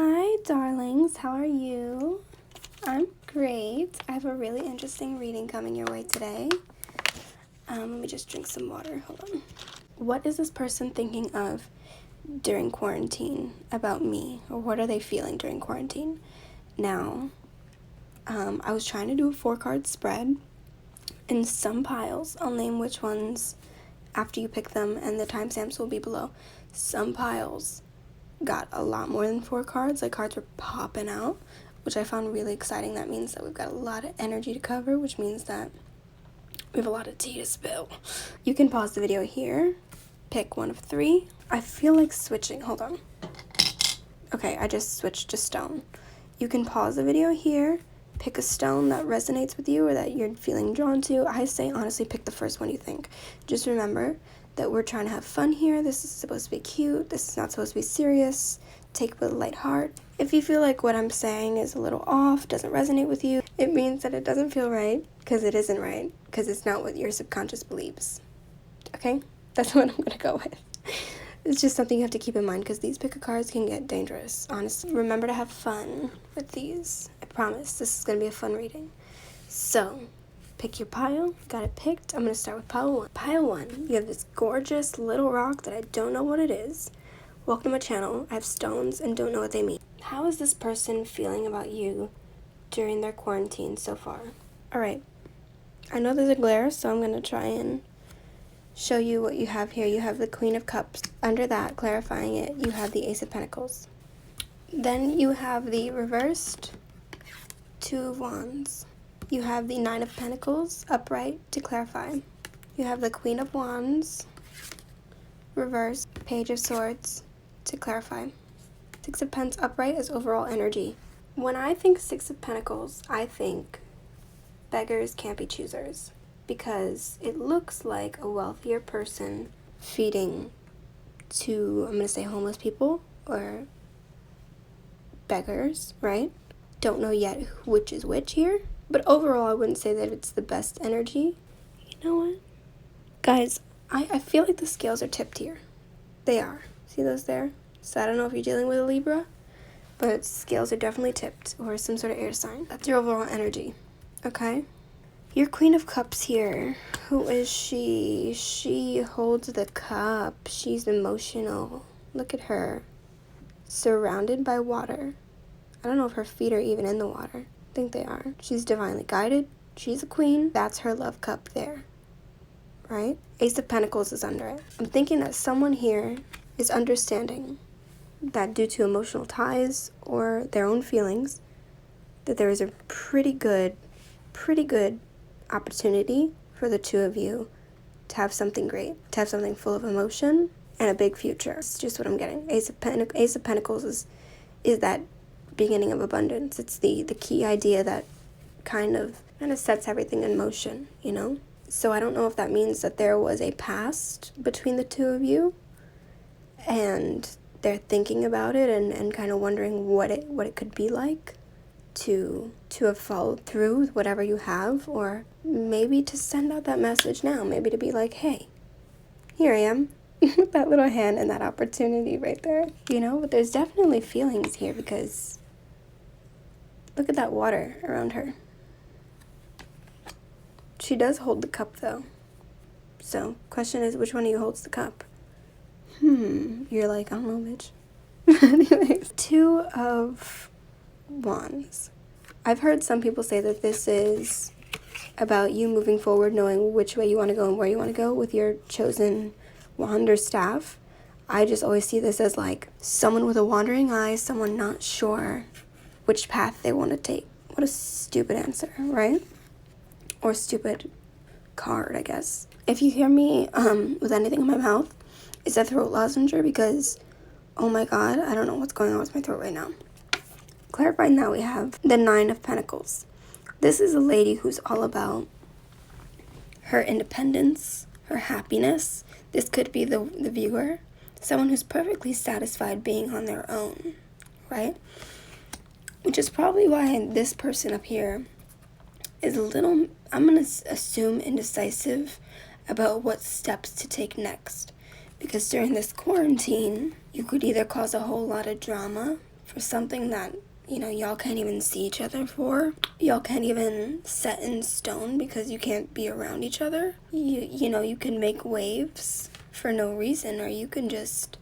Hi, darlings. How are you? I'm great. I have a really interesting reading coming your way today. Let me just drink some water. Hold on. What is this person thinking of during quarantine about me? Or what are they feeling during quarantine? Now, I was trying to do a 4-card spread. In some piles, I'll name which ones after you pick them, and the timestamps will be below. Some piles got a lot more than 4 cards. Like, cards were popping out, which I found really exciting. That means that we've got a lot of energy to cover, which means that we have a lot of tea to spill. You can pause the video here, pick one of 3. I feel like switching. Hold on. Okay, I just switched to stone. You can pause the video here, pick a stone that resonates with you or that you're feeling drawn to. I say, honestly, pick the first one you think. Just remember that we're trying to have fun here. This is supposed to be cute. This is not supposed to be serious. Take it with a light heart. If you feel like what I'm saying is a little off, doesn't resonate with you, it means that it doesn't feel right, because it isn't right, because it's not what your subconscious believes. Okay? That's what I'm going to go with. It's just something you have to keep in mind, because these pick-a cards can get dangerous, honestly. Remember to have fun with these. I promise. This is going to be a fun reading. So, pick your pile. Got it picked. I'm going to start with pile 1. Pile 1, you have this gorgeous little rock that I don't know what it is. Welcome to my channel. I have stones and don't know what they mean. How is this person feeling about you during their quarantine so far? Alright. I know there's a glare, so I'm going to try and show you what you have here. You have the Queen of Cups. Under that, clarifying it, you have the Ace of Pentacles. Then you have the reversed 2 of Wands. You have the 9 of Pentacles upright to clarify. You have the Queen of Wands, reversed, Page of Swords to clarify. 6 of Pentacles upright is overall energy. When I think 6 of Pentacles, I think beggars can't be choosers, because it looks like a wealthier person feeding to, I'm going to say, homeless people or beggars, right? Don't know yet which is which here. But overall, I wouldn't say that it's the best energy. You know what? Guys, I feel like the scales are tipped here. They are. See those there? So I don't know if you're dealing with a Libra, but scales are definitely tipped, or some sort of air sign. That's your overall energy, okay? Your Queen of Cups here. Who is she? She holds the cup. She's emotional. Look at her. Surrounded by water. I don't know if her feet are even in the water. I think they are. She's divinely guided. She's a queen. That's her love cup there, right? Ace of Pentacles is under it. I'm thinking that someone here is understanding that due to emotional ties or their own feelings, that there is a pretty good opportunity for the two of you to have something great, to have something full of emotion and a big future. It's just what I'm getting. Ace of Pentacles is that beginning of abundance. It's the key idea that kind of sets everything in motion, you know? So I don't know if that means that there was a past between the two of you and they're thinking about it and kind of wondering what it could be like to have followed through with whatever you have, or maybe to send out that message now, maybe to be like, hey, here I am, with that little hand and that opportunity right there, you know? But there's definitely feelings here, because look at that water around her. She does hold the cup, though. So, question is, which one of you holds the cup? You're like, I don't know, bitch. Anyways, 2 of Wands. I've heard some people say that this is about you moving forward, knowing which way you want to go and where you want to go with your chosen wand or staff. I just always see this as like someone with a wandering eye, someone not sure which path they want to take. What a stupid answer, right? Or stupid card, I guess. If you hear me with anything in my mouth, it's a throat lounger, because, oh my god, I don't know what's going on with my throat right now. Clarifying that, we have the 9 of Pentacles. This is a lady who's all about her independence, her happiness. This could be the viewer. Someone who's perfectly satisfied being on their own, right? Which is probably why this person up here is a little, I'm going to assume, indecisive about what steps to take next. Because during this quarantine, you could either cause a whole lot of drama for something that, you know, y'all can't even see each other for. Y'all can't even set in stone because you can't be around each other. You know, you can make waves for no reason, or you can just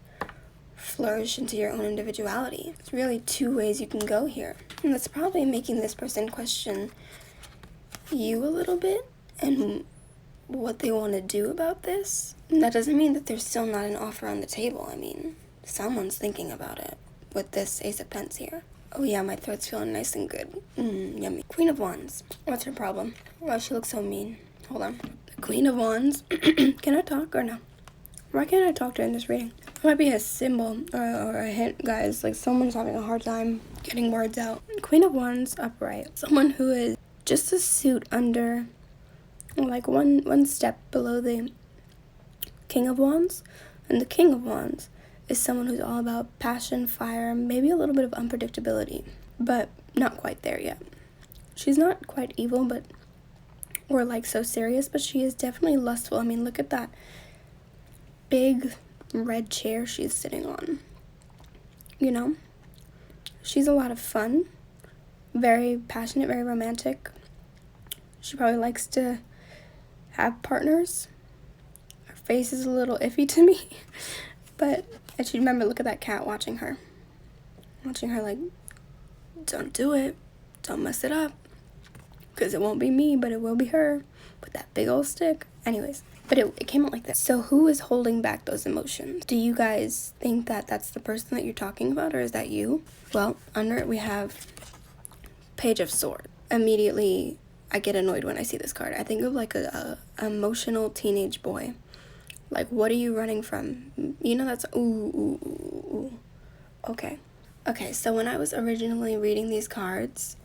flourish into your own individuality. It's really two ways you can go here. And that's probably making this person question you a little bit and what they want to do about this. And that doesn't mean that there's still not an offer on the table. I mean, someone's thinking about it with this Ace of Pents here. Oh yeah, my throat's feeling nice and good. Yummy. Queen of Wands. What's her problem? Wow, she looks so mean. Hold on. The Queen of Wands. Can I talk or no? Why can't I talk during this reading? It might be a symbol or a hint, guys. Like, someone's having a hard time getting words out. Queen of Wands upright. Someone who is just a suit under, like, one step below the King of Wands. And the King of Wands is someone who's all about passion, fire, maybe a little bit of unpredictability, but not quite there yet. She's not quite evil, but or like so serious, but she is definitely lustful. I mean, look at that big red chair she's sitting on. You know, she's a lot of fun, very passionate, very romantic. She probably likes to have partners. Her face is a little iffy to me, but I should remember, look at that cat watching her like, don't do it, don't mess it up, because it won't be me, but it will be her with that big old stick. Anyways, but it came out like this. So who is holding back those emotions? Do you guys think that that's the person that you're talking about, or is that you? Well, under it we have Page of Swords. Immediately I get annoyed when I see this card. I think of like a emotional teenage boy. Like, what are you running from? You know, that's ooh. Okay, so when I was originally reading these cards,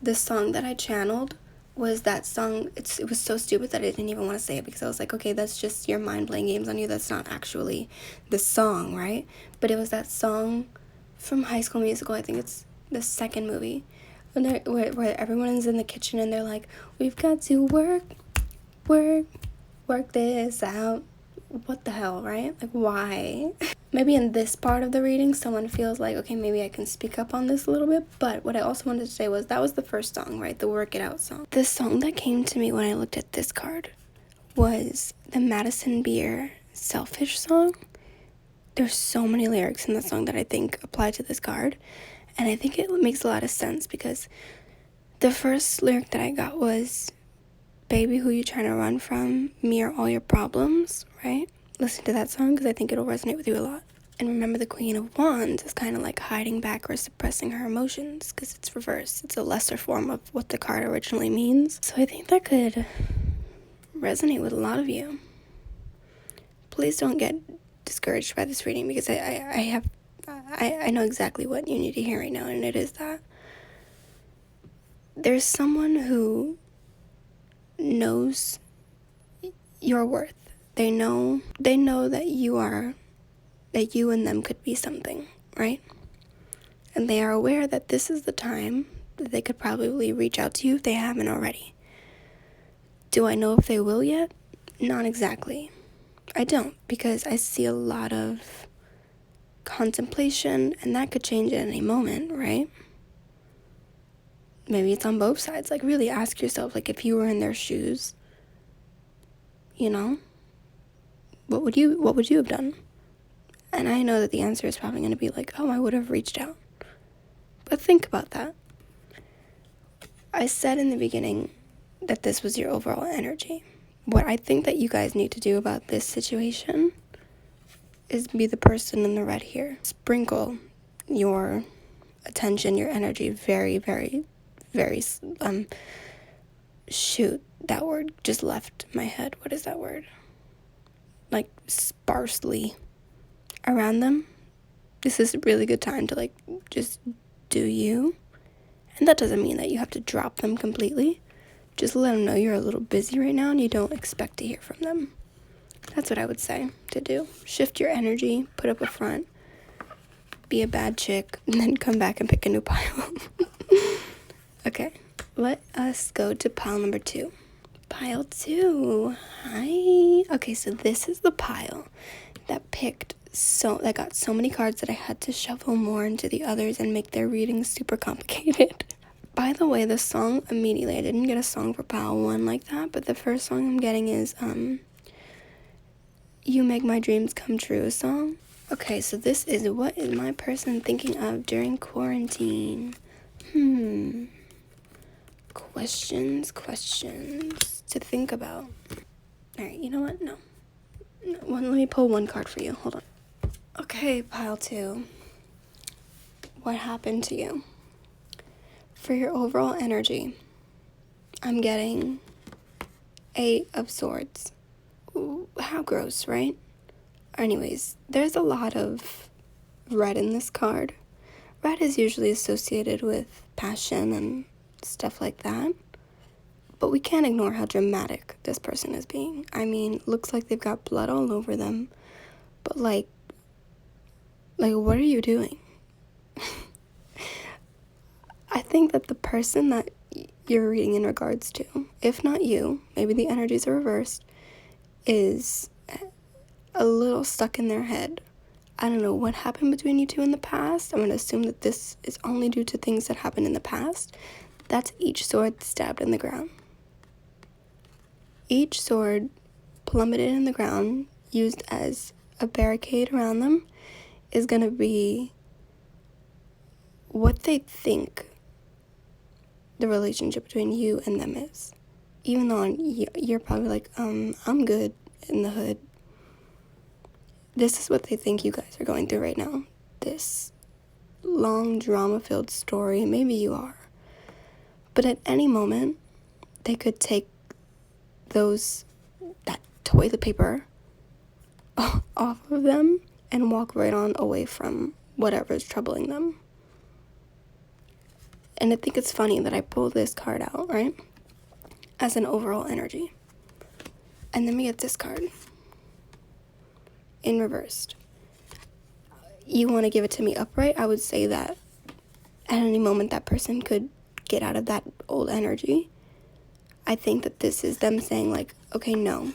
the song that I channeled was that song. It was so stupid that I didn't even want to say it, because I was like, okay, that's just your mind playing games on you. That's not actually the song, right? But it was that song from High School Musical. I think it's the second movie, where everyone's in the kitchen and they're like, we've got to work this out. What the hell, right? Like, why? Maybe in this part of the reading, someone feels like, okay, maybe I can speak up on this a little bit. But what I also wanted to say was, that was the first song, right? The Work It Out song. The song that came to me when I looked at this card was the Madison Beer Selfish song. There's so many lyrics in the song that I think apply to this card. And I think it makes a lot of sense, because the first lyric that I got was, baby, who you trying to run from? Me or all your problems, right? Listen to that song, because I think it'll resonate with you a lot. And remember, the Queen of Wands is kind of like hiding back or suppressing her emotions, because it's reversed. It's a lesser form of what the card originally means. So I think that could resonate with a lot of you. Please don't get discouraged by this reading, because I know exactly what you need to hear right now, and it is that there's someone who knows your worth. They know that you and them could be something, right? And they are aware that this is the time that they could probably reach out to you if they haven't already. Do I know if they will yet? Not exactly. I don't, because I see a lot of contemplation, and that could change at any moment, right? Maybe it's on both sides. Like, really ask yourself, like, if you were in their shoes, you know, what would you have done? And I know that the answer is probably going to be like, oh, I would have reached out. But think about that. I said in the beginning that this was your overall energy. What I think that you guys need to do about this situation is be the person in the red here. Sprinkle your attention, your energy very, very, very, shoot, that word just left my head. What is that word? Like, sparsely around them. This is a really good time to, like, just do you. And that doesn't mean that you have to drop them completely. Just let them know you're a little busy right now and you don't expect to hear from them. That's what I would say to do. Shift your energy, put up a front, be a bad chick, and then come back and pick a new pile. Okay, let us go to pile number 2. Pile 2. Hi. Okay, so this is the pile that picked got so many cards that I had to shuffle more into the others and make their readings super complicated. By the way, the song immediately, I didn't get a song for pile 1 like that, but the first song I'm getting is You Make My Dreams Come True song. Okay, so this is what is my person thinking of during quarantine? Questions to think about. Alright, you know what? No. Let me pull one card for you. Hold on. Okay, pile 2. What happened to you? For your overall energy, I'm getting 8 of Swords. Ooh, how gross, right? Anyways, there's a lot of red in this card. Red is usually associated with passion and stuff like that. But we can't ignore how dramatic this person is being. I mean, looks like they've got blood all over them. But like what are you doing? I think that the person that you're reading in regards to, if not you, maybe the energies are reversed, is a little stuck in their head. I don't know what happened between you two in the past. I'm going to assume that this is only due to things that happened in the past. That's each sword stabbed in the ground. Each sword plummeted in the ground, used as a barricade around them, is going to be what they think the relationship between you and them is. Even though you're probably like, I'm good in the hood. This is what they think you guys are going through right now. This long drama-filled story. Maybe you are. But at any moment, they could take that toilet paper off of them and walk right on away from whatever's troubling them. And I think it's funny that I pulled this card out, right? As an overall energy. And then we get this card. In reversed. You want to give it to me upright? I would say that at any moment that person could get out of that old energy. I think that this is them saying like, okay, no.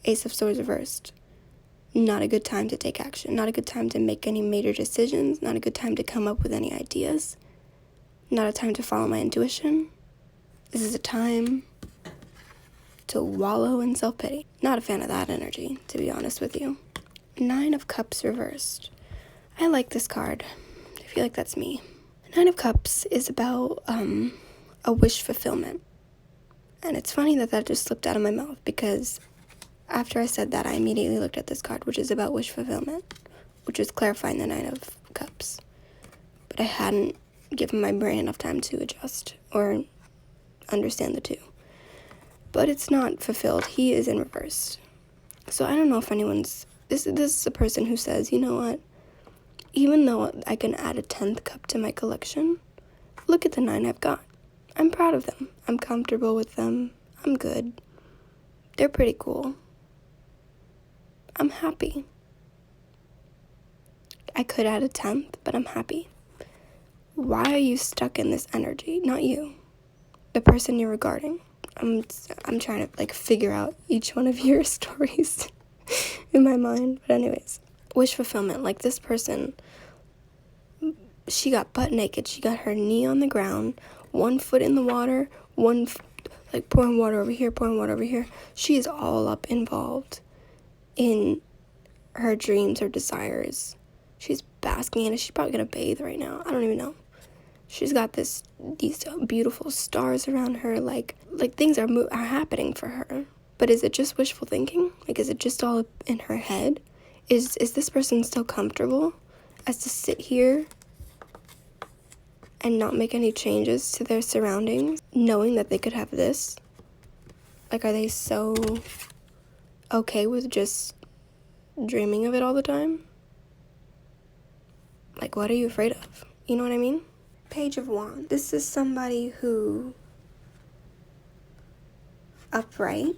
Ace of Swords reversed. Not a good time to take action. Not a good time to make any major decisions. Not a good time to come up with any ideas. Not a time to follow my intuition. This is a time to wallow in self-pity. Not a fan of that energy, to be honest with you. 9 of Cups reversed. I like this card. I feel like that's me. 9 of Cups is about a wish fulfillment. And it's funny that just slipped out of my mouth because after I said that, I immediately looked at this card, which is about wish fulfillment, which is clarifying the 9 of Cups. But I hadn't given my brain enough time to adjust or understand the two. But it's not fulfilled. He is in reverse. So I don't know if anyone's... This is a person who says, you know what? Even though I can add a 10th cup to my collection, look at the 9 I've got. I'm proud of them. I'm comfortable with them. I'm good. They're pretty cool. I'm happy. I could add a 10th, but I'm happy. Why are you stuck in this energy? Not you. The person you're regarding. I'm trying to figure out each one of your stories in my mind. But anyways, wish fulfillment. Like this person, she got butt naked. She got her knee on the ground, 1 foot in the water, pouring water over here, pouring water over here. She is all up involved in her dreams, her desires. She's basking in it. She's probably gonna bathe right now. I don't even know. She's got these beautiful stars around her. Like things are happening for her. But is it just wishful thinking? Is it just all in her head? Is this person still comfortable as to sit here and not make any changes to their surroundings, knowing that they could have this? Are they so okay with just dreaming of it all the time? What are you afraid of? You know what I mean? Page of Wands. This is somebody who, upright,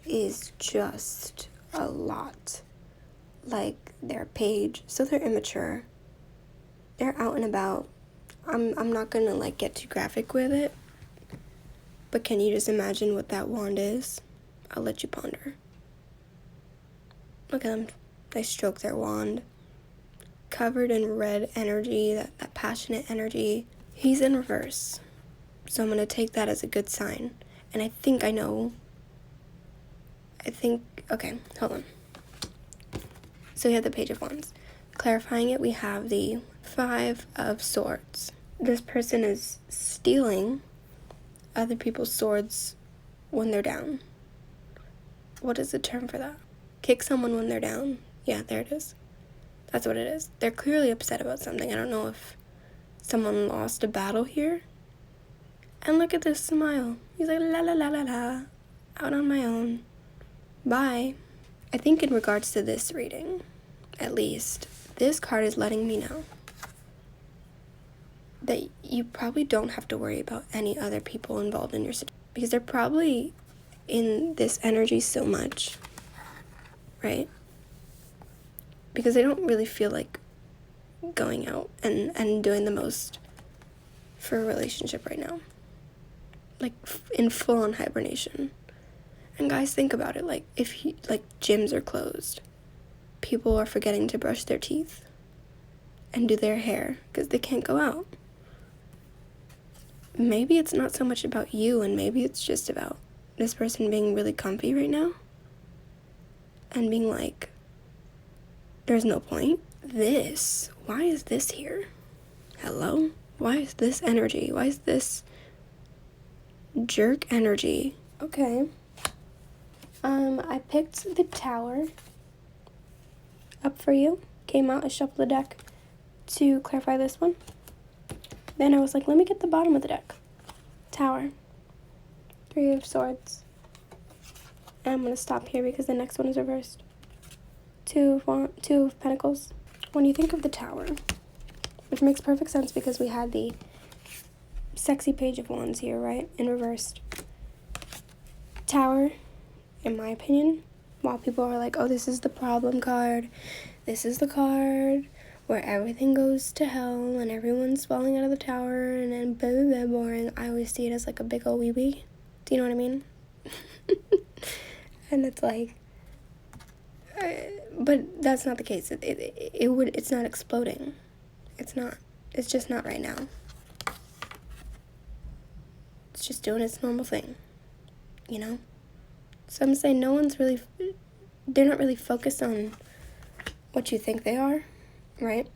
is just a lot. They're a page, so they're immature. They're out and about. I'm not gonna get too graphic with it, but can you just imagine what that wand is? I'll let you ponder. Look at them. They stroke their wand. Covered in red energy, that passionate energy. He's in reverse. So I'm going to take that as a good sign. And I think I know. Okay, hold on. So we have the Page of Wands. Clarifying it, we have the Five of Swords. This person is stealing other people's swords when they're down. What is the term for that? Kick someone when they're down. Yeah, there it is. That's what it is. They're clearly upset about something. I don't know if someone lost a battle here. And look at this smile. He's like, la la la la la. Out on my own. Bye. I think in regards to this reading, at least, this card is letting me know that you probably don't have to worry about any other people involved in your situation. Because they're probably in this energy so much, right? Because they don't really feel like going out and doing the most for a relationship right now. Like, in full-on hibernation. And guys, think about it. Like, gyms are closed. People are forgetting to brush their teeth and do their hair because they can't go out. Maybe it's not so much about you, and maybe it's just about this person being really comfy right now and being like, there's no point. Why is this here? Hello? Why is this energy? Why is this jerk energy? Okay. I picked the Tower up for you. Came out, I shuffled the deck to clarify this one. Then I was like, let me get the bottom of the deck. Tower. Three of Swords. And I'm going to stop here because the next one is reversed. Two of Pentacles. When you think of the Tower, which makes perfect sense because we had the sexy Page of Wands here, right? In reversed. Tower, in my opinion, while people are like, oh, this is the problem card. This is the card where everything goes to hell and everyone's falling out of the tower and then blah, blah, blah, boring. I always see it as like a big ol' wee-wee. Do you know what I mean? And it's like, but that's not the case. It's not exploding. It's not. It's just not right now. It's just doing its normal thing, you know? So I'm saying they're not really focused on what you think they are, right?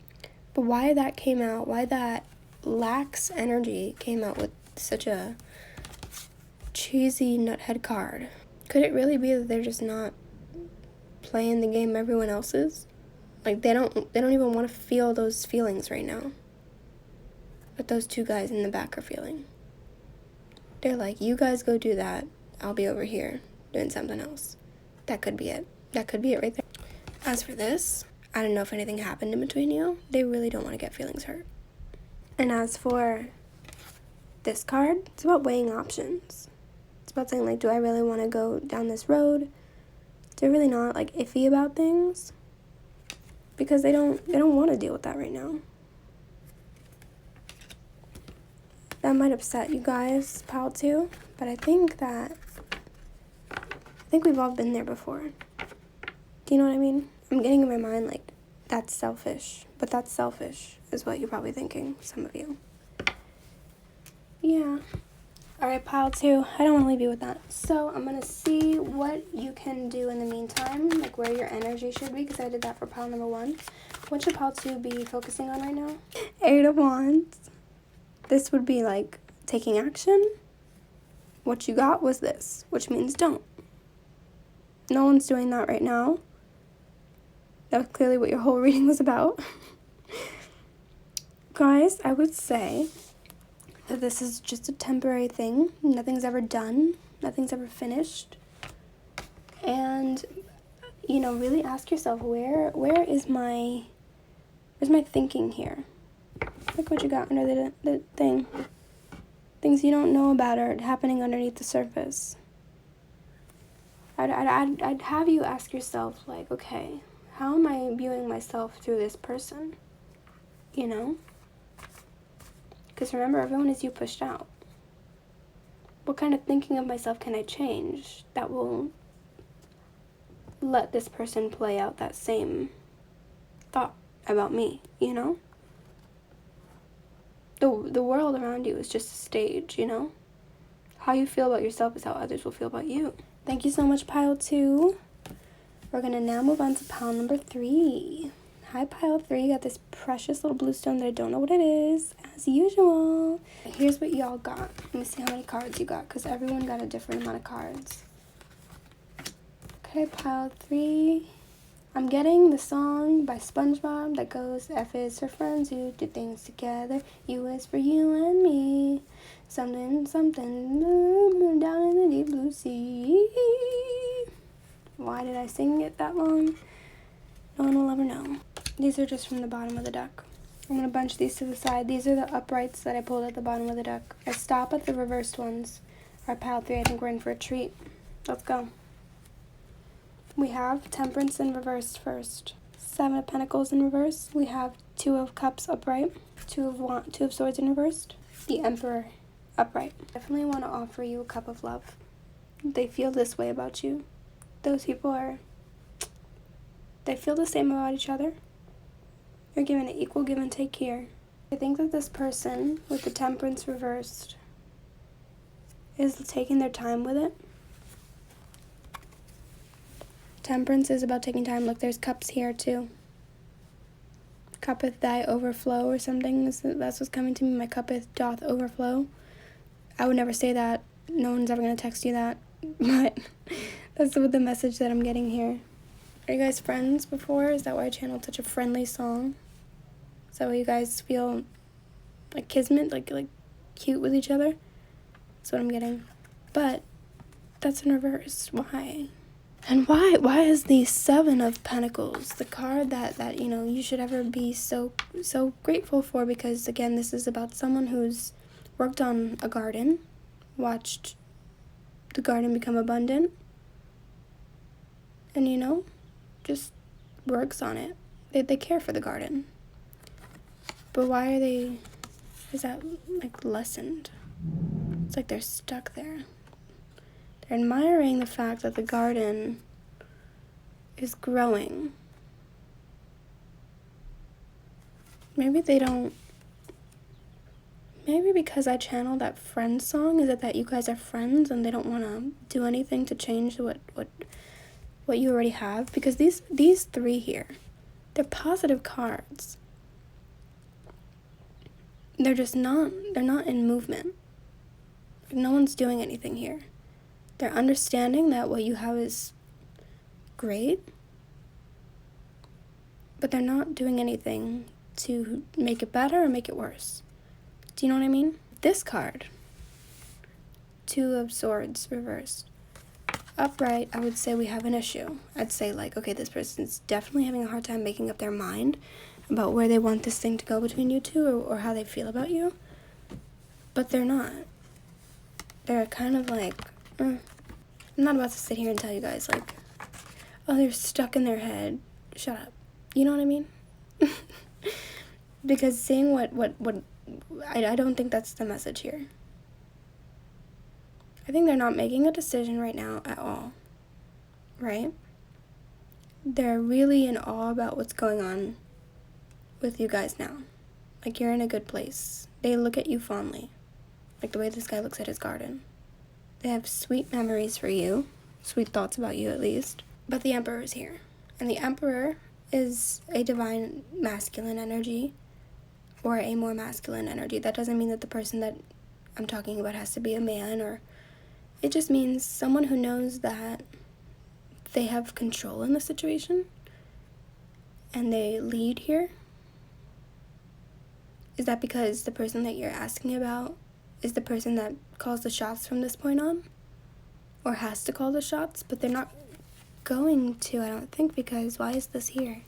But why that came out, why that lax energy came out with such a cheesy nuthead card? Could it really be that they're just not playing the game everyone else is? Like, they don't even want to feel those feelings right now that those two guys in the back are feeling. They're like, you guys go do that. I'll be over here doing something else. That could be it. That could be it right there. As for this, I don't know if anything happened in between you. They really don't want to get feelings hurt. And as for this card, it's about weighing options. It's about saying, like, do I really want to go down this road? They're really not, like, iffy about things because they don't want to deal with that right now. That might upset you guys, pal, too, but I think we've all been there before. Do you know what I mean? I'm getting in my mind, like, that's selfish, but that's selfish is what you're probably thinking, some of you. Yeah. All right, pile 2, I don't want to leave you with that. So I'm going to see what you can do in the meantime, like where your energy should be, because I did that for pile number 1. What should pile 2 be focusing on right now? 8 of Wands. This would be like taking action. What you got was this, which means don't. No one's doing that right now. That's clearly what your whole reading was about. Guys, I would say that this is just a temporary thing. Nothing's ever done. Nothing's ever finished. And, you know, really ask yourself, where's my thinking here? Look what you got under the thing. Things you don't know about are happening underneath the surface. I'd have you ask yourself, like, okay, how am I viewing myself through this person? You know? Because remember, everyone is you pushed out. What kind of thinking of myself can I change that will let this person play out that same thought about me, you know? The world around you is just a stage, you know? How you feel about yourself is how others will feel about you. Thank you so much, pile 2. We're going to now move on to pile number 3. Hi, pile 3. Got this precious little blue stone that I don't know what it is, as usual. Here's what y'all got. Let me see how many cards you got, because everyone got a different amount of cards. Okay, pile 3. I'm getting the song by SpongeBob that goes, F is for friends who do things together. U is for you and me. Something, something, down in the deep blue sea. Why did I sing it that long? No one will ever know. These are just from the bottom of the deck. I'm going to bunch these to the side. These are the uprights that I pulled at the bottom of the deck. I stop at the reversed ones. Our pile 3, I think we're in for a treat. Let's go. We have Temperance in reverse first. 7 of Pentacles in reverse. We have 2 of Cups upright. 2 of Swords in reverse. The Emperor upright. Definitely want to offer you a cup of love. They feel this way about you. Those people they feel the same about each other. You're giving an equal give and take here. I think that this person with the Temperance reversed is taking their time with it. Temperance is about taking time. Look, there's cups here too. Cuppeth thy overflow or something. That's what's coming to me. My cuppeth doth overflow. I would never say that. No one's ever going to text you that. But that's the message that I'm getting here. Are you guys friends before? Is that why I channeled such a friendly song? Is that why you guys feel like kismet, like cute with each other? That's what I'm getting. But that's in reverse. Why? And why is the 7 of Pentacles the card that you know you should ever be so grateful for? Because again, this is about someone who's worked on a garden, watched the garden become abundant, and you know, just works on it. They care for the garden. But why is that like lessened? It's like they're stuck there. They're admiring the fact that the garden is growing. Maybe because I channeled that friend song, is it that you guys are friends and they don't want to do anything to change what you already have? Because these 3 here, they're positive cards. They're not in movement. No one's doing anything here. They're understanding that what you have is great, but they're not doing anything to make it better or make it worse. Do you know what I mean? This card, 2 of Swords reversed. Upright, I would say we have an issue. I'd say like, okay, this person's definitely having a hard time making up their mind about where they want this thing to go between you two or how they feel about you. But they're not. They're kind of like, I'm not about to sit here and tell you guys like, oh, they're stuck in their head. Shut up. You know what I mean? Because seeing I don't think that's the message here. I think they're not making a decision right now at all, right? They're really in awe about what's going on with you guys now. Like, you're in a good place. They look at you fondly, like the way this guy looks at his garden. They have sweet memories for you, sweet thoughts about you at least. But the Emperor is here, and the Emperor is a divine masculine energy or a more masculine energy. That doesn't mean that the person that I'm talking about has to be a man, or it just means someone who knows that they have control in the situation and they lead here. Is that because the person that you're asking about is the person that calls the shots from this point on, or has to call the shots? But they're not going to, I don't think, because why is this here?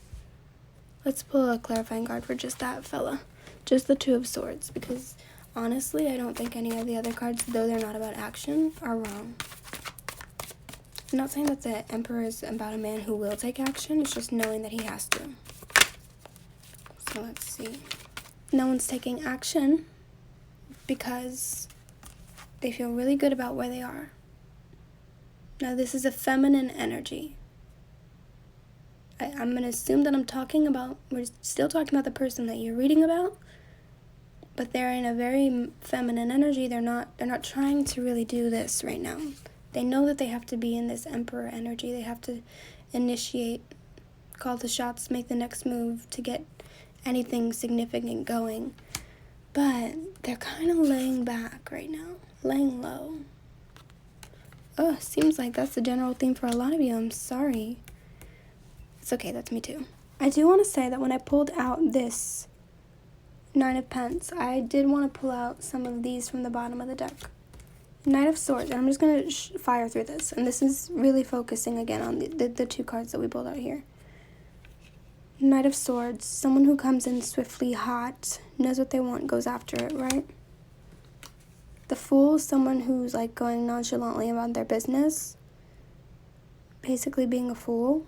Let's pull a clarifying card for just that fella. Just the 2 of Swords, because honestly, I don't think any of the other cards, though they're not about action, are wrong. I'm not saying that the Emperor is about a man who will take action, it's just knowing that he has to. So let's see. No one's taking action because they feel really good about where they are. Now, this is a feminine energy. I'm going to assume that we're still talking about the person that you're reading about, but they're in a very feminine energy. They're not trying to really do this right now. They know that they have to be in this emperor energy. They have to initiate, call the shots, make the next move to get anything significant going. But they're kind of laying back right now, laying low. Oh, seems like that's the general theme for a lot of you. I'm sorry. It's okay, that's me too. I do want to say that when I pulled out this 9 of Pence, I did want to pull out some of these from the bottom of the deck. Knight of Swords, and I'm just going to fire through this. And this is really focusing again on the 2 cards that we pulled out here. Knight of Swords, someone who comes in swiftly, hot, knows what they want, goes after it, right? The Fool, someone who's like going nonchalantly about their business, basically being a fool.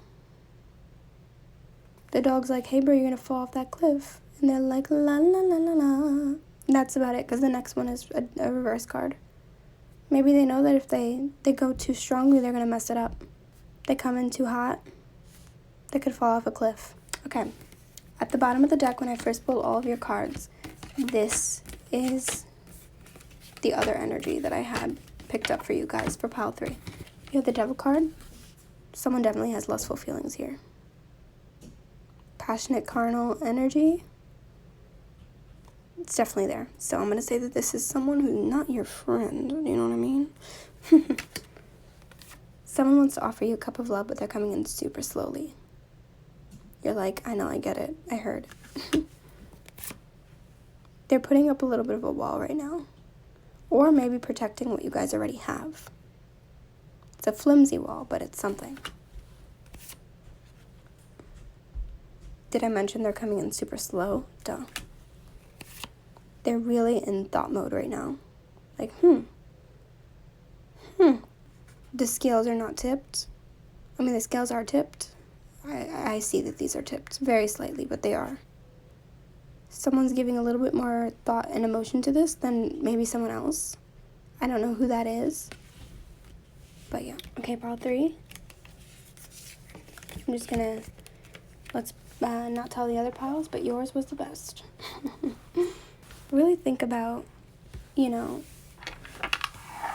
The dog's like, hey bro, you're gonna fall off that cliff. And they're like, la la la la la. That's about it, because the next one is a reverse card. Maybe they know that if they go too strongly, they're gonna mess it up. They come in too hot, they could fall off a cliff. Okay, at the bottom of the deck, when I first pulled all of your cards, this is the other energy that I had picked up for you guys for pile 3. You have the Devil card. Someone definitely has lustful feelings here. Passionate carnal energy. It's definitely there. So I'm going to say that this is someone who's not your friend. You know what I mean? Someone wants to offer you a cup of love, but they're coming in super slowly. You're like, I know, I get it. I heard. They're putting up a little bit of a wall right now. Or maybe protecting what you guys already have. It's a flimsy wall, but it's something. Did I mention they're coming in super slow? Duh. They're really in thought mode right now. Like, The scales are not tipped. I mean, the scales are tipped. I see that these are tipped very slightly, but they are. Someone's giving a little bit more thought and emotion to this than maybe someone else. I don't know who that is. But yeah. Okay, pile 3. I'm just gonna, let's not tell the other piles, but yours was the best. Really think about,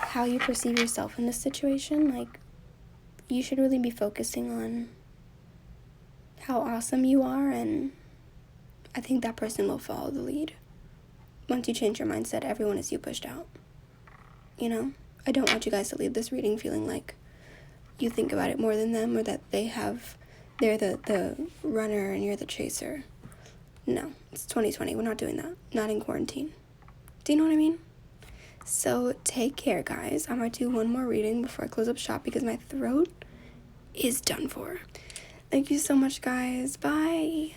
how you perceive yourself in this situation. Like, you should really be focusing on how awesome you are, and I think that person will follow the lead. Once you change your mindset, everyone is you pushed out. I don't want you guys to leave this reading feeling like you think about it more than them, or that they're the runner and you're the chaser. No, it's 2020. We're not doing that. Not in quarantine. Do you know what I mean? So take care, guys. I might do one more reading before I close up shop because my throat is done for. Thank you so much, guys. Bye.